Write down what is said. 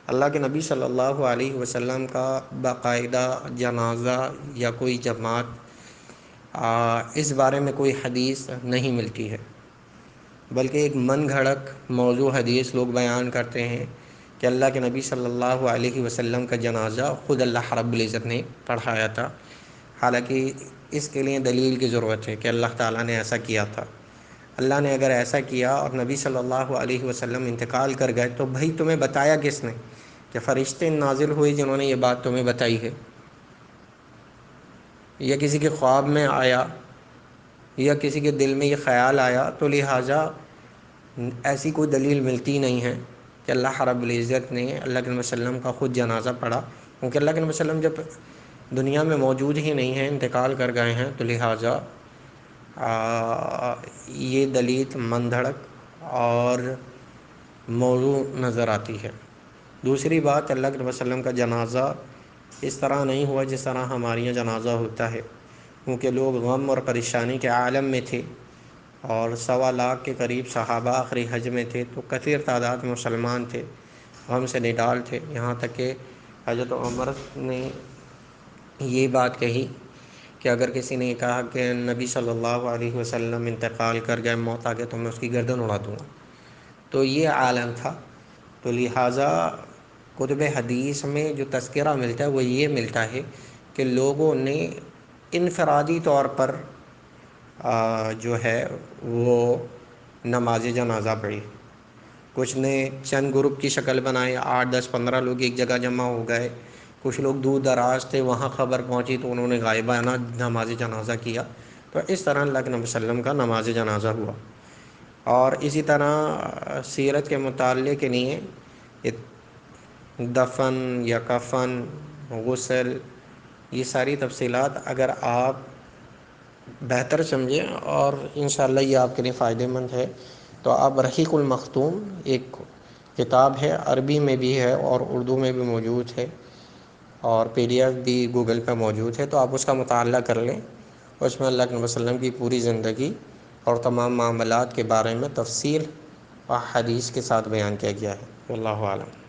اللہ کے نبی صلی اللہ علیہ وسلم کا باقاعدہ جنازہ یا کوئی جماعت اس بارے میں کوئی حدیث نہیں ملتی ہے، بلکہ ایک من گھڑت موضوع حدیث لوگ بیان کرتے ہیں کہ اللہ کے نبی صلی اللہ علیہ وسلم کا جنازہ خود اللہ رب العزت نے پڑھایا تھا، حالانکہ اس کے لیے دلیل کی ضرورت ہے کہ اللہ تعالیٰ نے ایسا کیا تھا۔ اللہ نے اگر ایسا کیا اور نبی صلی اللہ علیہ وسلم انتقال کر گئے تو بھائی تمہیں بتایا کس نے؟ کہ فرشتے نازل ہوئے جنہوں نے یہ بات تمہیں بتائی ہے، یا کسی کے خواب میں آیا، یا کسی کے دل میں یہ خیال آیا، تو لہٰذا ایسی کوئی دلیل ملتی نہیں ہے کہ اللہ رب العزت نے اللہ کے نبی صلی اللہ علیہ وسلم کا خود جنازہ پڑھا، کیونکہ اللہ کے نبی صلی اللہ علیہ وسلم جب دنیا میں موجود ہی نہیں ہیں، انتقال کر گئے ہیں، تو لہٰذا یہ دلیل من دھڑک اور موضوع نظر آتی ہے۔ دوسری بات، اللہ کے نبی صلی اللہ علیہ وسلم کا جنازہ اس طرح نہیں ہوا جس طرح ہمارے یہاں جنازہ ہوتا ہے، کیونکہ لوگ غم اور پریشانی کے عالم میں تھے، اور 1.25 لاکھ کے قریب صحابہ آخری حج میں تھے، تو کثیر تعداد میں مسلمان تھے، غم سے نڈال تھے، یہاں تک کہ حضرت عمر نے یہ بات کہی کہ اگر کسی نے کہا کہ نبی صلی اللہ علیہ وسلم انتقال کر گئے، موت آ گئے، تو میں اس کی گردن اڑا دوں گا۔ تو یہ عالم تھا، تو لہٰذا کتب حدیث میں جو تذکرہ ملتا ہے وہ یہ ملتا ہے کہ لوگوں نے انفرادی طور پر جو ہے وہ نماز جنازہ پڑھی۔ کچھ نے چند گروپ کی شکل بنائے، 8 10 15 لوگ ایک جگہ جمع ہو گئے، کچھ لوگ دور دراز تھے، وہاں خبر پہنچی تو انہوں نے غائبانہ نماز جنازہ کیا، تو اس طرح اللہ کے نبی صلی اللہ علیہ وسلم کا نماز جنازہ ہوا۔ اور اسی طرح سیرت کے مطالعے کے لیے دفن یا کفن، غسل، یہ ساری تفصیلات اگر آپ بہتر سمجھیں اور انشاءاللہ یہ آپ کے لیے فائدہ مند ہے، تو آپ رحیق المختوم ایک کتاب ہے، عربی میں بھی ہے اور اردو میں بھی موجود ہے، اور PDF بھی گوگل پہ موجود ہے، تو آپ اس کا مطالعہ کر لیں۔ اس میں اللہ کے نبی صلی اللہ علیہ وسلم کی پوری زندگی اور تمام معاملات کے بارے میں تفصیل اور حدیث کے ساتھ بیان کیا گیا ہے۔ واللہ اعلم۔